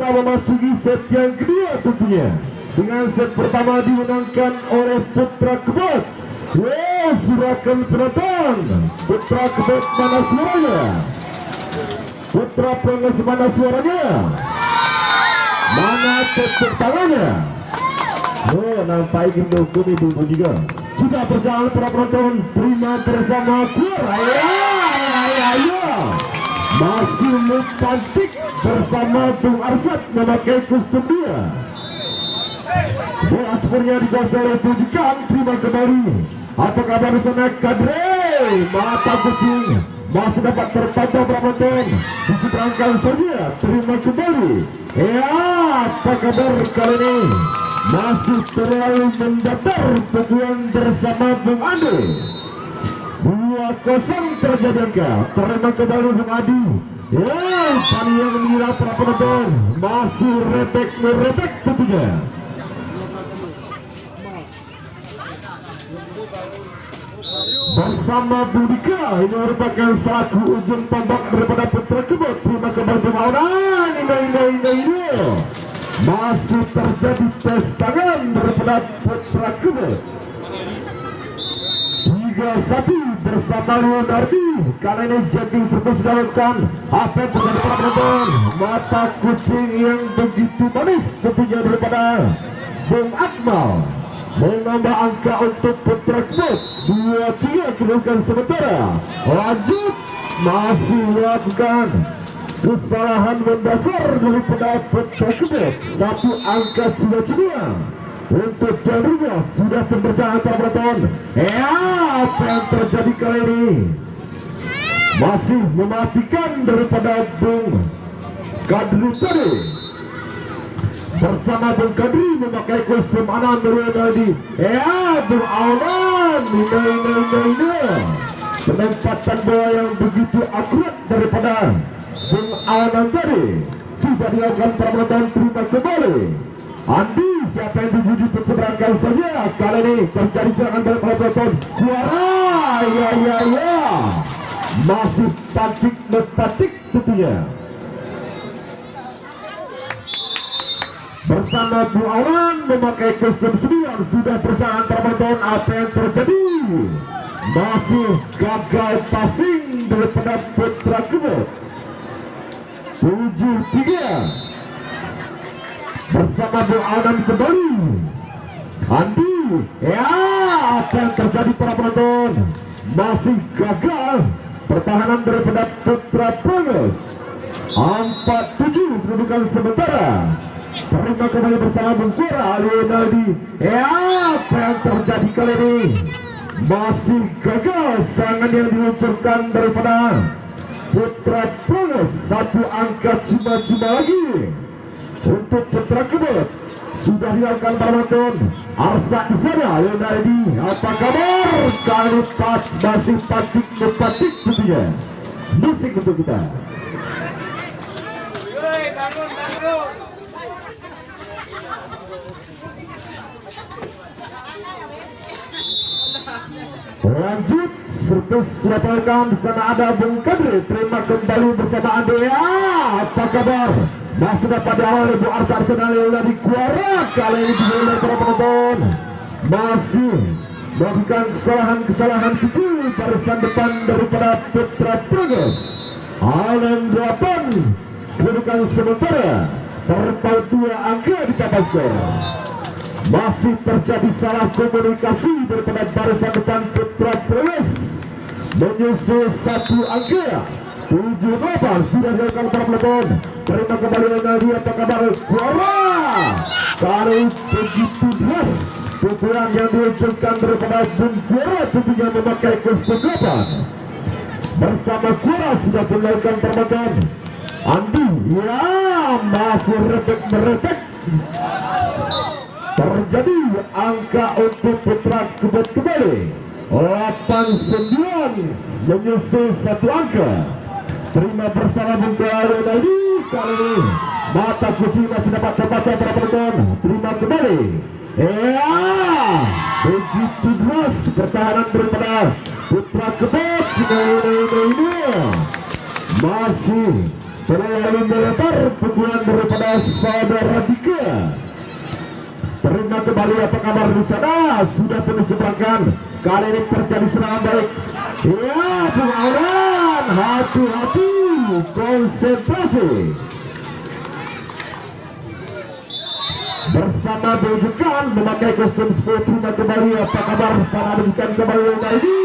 memasuki set yang kedua tentunya. Dengan set pertama dimenangkan oleh Putra Kebot. Wow, silakan penonton. Putra Kebot mana suaranya? Putra Prenges mana suaranya? Mana tepuk tangannya? Oh, nampak ingin dukung ibu juga. Sudah berjalan para penonton. Terima bersama Kuara. Ayo. Masih cantik bersama Bung Arsat memakai kostum dia. Bola spornya dikuasai oleh Pujikan. Terima kembali. Apa kabar di sana Kadre? Mata kucing masih dapat terpantau penonton. Diseberangkan saja. Terima kembali. Ya, apa kabar kali ini? Masih terlalu mendatar tujuan bersama Bung Ade. 2-0 terjadi angka. Terima kembali Bung Adi. Ya, tadi yang mengira para penonton masih repek tentunya. Bersama Budika, ini merupakan selaku ujung tombak daripada Putra Kebot. Terima kembali Bung Aunan. Ini masih terjadi tes tangan daripada Putra Kebot. 3-1 bersama Leonardi. Kali ini Jackie Sertus dilakukan. Apa yang terjadi para penonton? Mata kucing yang begitu manis tentunya daripada Bung Akmal. Menambah angka untuk Putra Kebot. 2-3 kedudukan sementara. Lanjut. Masih melakukan kesalahan mendasar daripada Putra Kebot. 1 angka cina-cina. Untuk jalurnya sudah berjalan para penonton. Ya, apa yang terjadi kali ini? Masih mematikan daripada Bung Kadri tadi. Bersama Bung Kadri memakai kostum Anan Leonardi. Ya, Bung Aunan. Ini. Penempatan bola yang begitu akurat daripada Bung Aunan tadi. Sudah dilakukan para penonton. Terima kembali. Andi, siapa yang dituju berseberangkan saja. Kali ini terjadi serangan dari penonton. Kuara, ya. Masih patik tentunya. Bersama Bu Awan memakai kostum 9 sudah berjalan para penonton. Apa yang terjadi? Masih gagal passing daripada Putra Kebot. 7-3. Bersama Bu Awan kembali. Andi, ya, apa yang terjadi para penonton? Masih gagal pertahanan daripada Putra Prenges. 4-7 kedudukan sementara. Terima kembali bersama Bung Kuara Leonardi. Ya, apa yang terjadi kali ini? Masih gagal serangan yang diluncurkan daripada Putra Prenges. 1 angka cuma lagi untuk Putra Kebot. Sudah dilakukan para penonton. Arsa di sana Leonardi. Apa kabar? Kali masih patik tentunya. Musik untuk kita. Lanjut, Sertus sudah perekam. Di sana ada Bung Kadri. Terima kembali bersama Andrea. Apa kabar? Masih dapat diawal Ibu Arsa Arsenal Leonardi Kuara. Kali ini dimulai para penonton. Masih melakukan kesalahan kecil barisan depan daripada Putra Prenges. Alan 8 kedudukan sementara. Terpaut 2 angka di papan skor. Masih terjadi salah komunikasi daripada barisan depan Putra Prenges. Menyusul 1 angka. 7-8 sudah dilakukan para penonton. Terima kembali Leonardi. Apa kabar? Kuara. Kali begitu deras pukulan yang diluncurkan daripada Bung Kuara tentunya memakai kostum 8. Bersama Kuara sudah dilakukan para penonton. Andi, ya, masih merepek. Terjadi angka untuk Putra Kebot kembali. 8-9 menyusul 1 angka. Terima bersama Bung Kuara Leonardi. Kali ini mata kucing masih dapat terbaca para penonton. Terima kembali. Ya, begitu deras pertahanan daripada Putra Kebot. Ini masih terlalu melebar pukulan daripada saudara Dika. Terima kembali, apa kabar di sana? Sudah pun diseberangkan. Kali ini terjadi serangan balik. Ya, Bung Auran, hati-hati, konsentrasi. Bersama Bejukan memakai kostum 10. Terima kembali, apa kabar sana? Bejukan kembali lagi.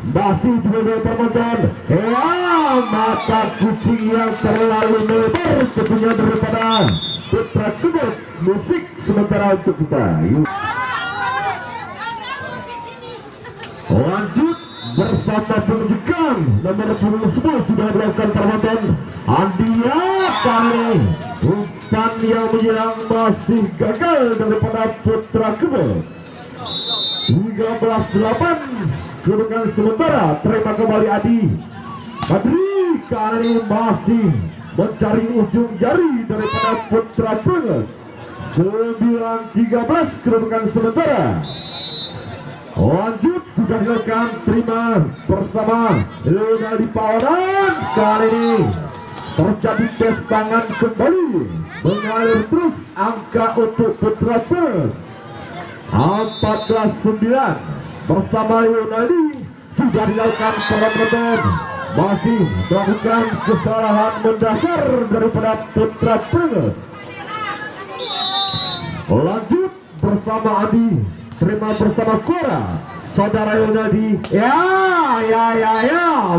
Masih dua penonton. Ya, mata kucing yang terlalu melebar tentunya daripada Putra Kebut. Musik sementara untuk kita. Lanjut bersama penunjukan nomor 10 sudah dilakukan penonton. Andia kali umpan yang menyerang masih gagal daripada Putra Kebut. 13-8 kedudukan sementara. Terima kembali Adi Badri kali ini masih mencari ujung jari daripada Putra Brenges. 9-13 kedudukan sementara. Lanjut sudah dilakukan, terima bersama Leonardi Pawanan. Kali ini terjadi tes tangan kembali, mengalir terus angka untuk Putra Brenges. 14-9 bersama Leonardi sudah dilakukan penonton. Masih melakukan kesalahan mendasar daripada Putra Brenges. Lanjut bersama Adi, terima bersama Kora, saudara Yonadi. Ya,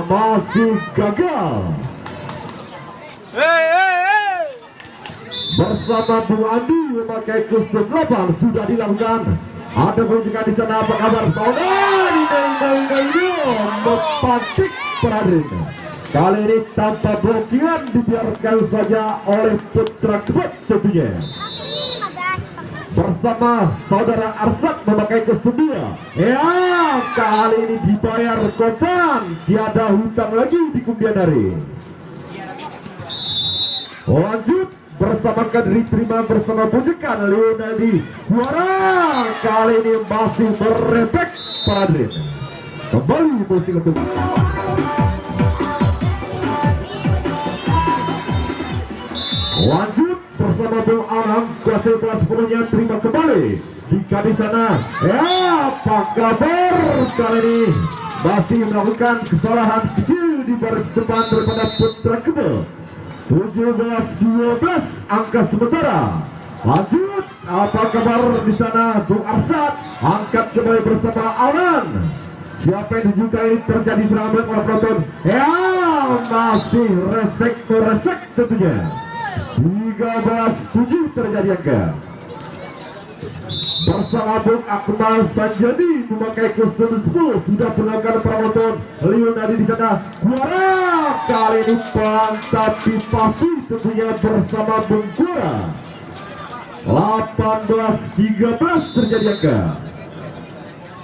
masih gagal. Bersama Bung Andi memakai kostum 8 sudah dilakukan. Ada penunjukan di sana, apa kabar? Mempatik perhatian. Kali ini tanpa blokiran, dibiarkan saja oleh Putra Kebut tentunya. Bersama saudara Arsak memakai kostum 2. Ya, kali ini dibayar kontan, tiada hutang lagi di kemudian hari. Lanjut bersama Kadri, terima bersama bujukan Leonardi. Suara kali ini masih merepek Paradrin. Kembali musik untuk lanjut bersama Bung Anam, kuasa kelas 10-nya terima kembali jika di sana. Ya, apa kabar? Kali ini masih melakukan kesalahan kecil di baris depan daripada Putra Kebut. 17-12 angka sementara. Lanjut, apa kabar di sana Bung Arsad? Angkat kembali bersama Alan. Siapa yang juga ini terjadi serangan oleh penonton? Ya, masih resek tentunya. 13-7 terjadi angka. Bersama Bung Akmal Sanjadi memakai kostum 10 sudah melakukan penonton. Leonardi di sana. Kuara kali ini pelan tapi pasti tentunya bersama Bung Kuara. 18-13 terjadi angka.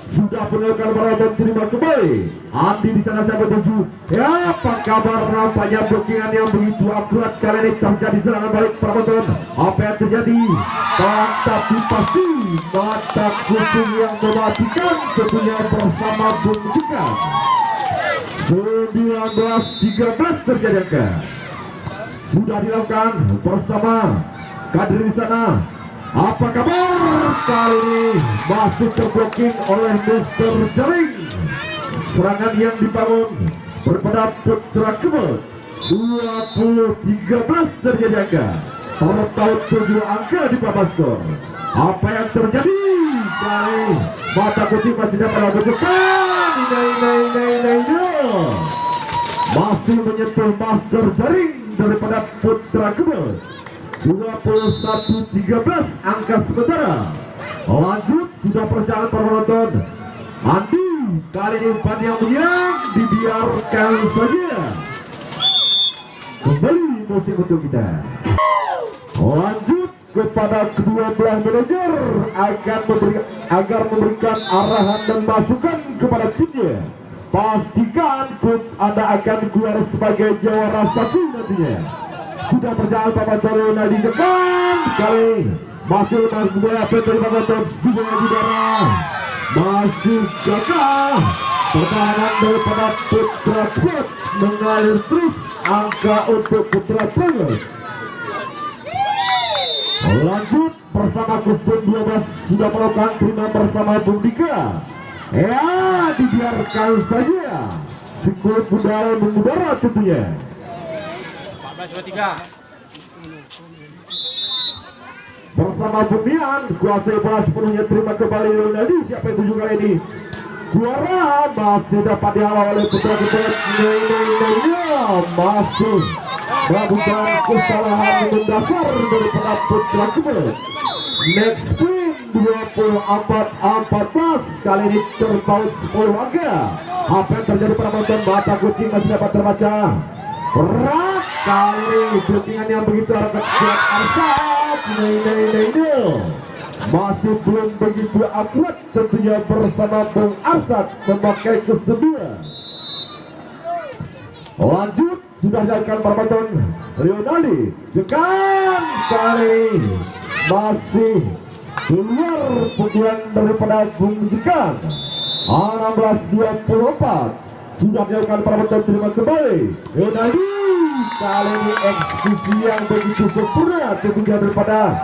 Sudah melakukan penonton, terima kembali. Andi di sana saya bertuju. Ya, apa kabar? Nampaknya blokingan yang begitu akurat kali ini terjadi serangan balik penonton. Apa yang terjadi? Tapi pasti mata kucing yang mematikan tentunya bersama Bung Dika. 19-13 terjadi angka. Sudah dilakukan bersama Kadir di sana. Apa kabar? Kali ini masih terblokir oleh Mr. Jaring. Serangan yang dibangun daripada Putra Kebut. 20-13 terjadi angka. Total 7 angka di papan skor. Apa yang terjadi? Kali mata kucing masih dapat menunjukkan. Masih menyentuh Master Jaring daripada Putra Kebut. 21-13 angka sementara. Lanjut sudah perjalanan penonton. Andi kali ini umpan yang menyerang dibiarkan saja. Kembali musik untuk kita. Lanjut kepada kedua belah manajer agar memberikan arahan dan masukan kepada timnya. Pastikan klub Anda akan keluar sebagai juara 1 nantinya. Sudah berjalan Bapak Toro di depan. Kali masih mengguna dari Bapak Toro juga di darah. Masih gagal. Pertahanan daripada Putra Kebut mengalir terus angka untuk putra Pringles. Lanjut bersama kostum 12 sudah melakukan terima bersama Bung Dika. Ya, dibiarkan saja. Sekuat udara mengudara tentunya. 14-23. Bersama Bumian, kuasai bola sepenuhnya, terima kembali Ronaldi. Siapa yang tuju kali ini? Juara masih dapat dihalau oleh putra Kepelet. Masih melakukan kesalahan mendasar daripada putra Kepelet. Next spin 24-14, kali ini terpaut 10 angka. Apa yang terjadi pada penonton? Mata kucing masih dapat terbaca. Berat kali pentingan yang begitu rapat kuat Arsat. Masih belum begitu akurat tentunya bersama Bung Arsat memakai kostum 2. Lanjut sudah dilakukan penonton Ronaldi. Tekan kali masih keluar pukulan daripada Bung Jekan. 16-24 sudah dilakukan penonton, terima kembali Ronaldi. Kali ini eksekusi yang begitu sempurna tentunya daripada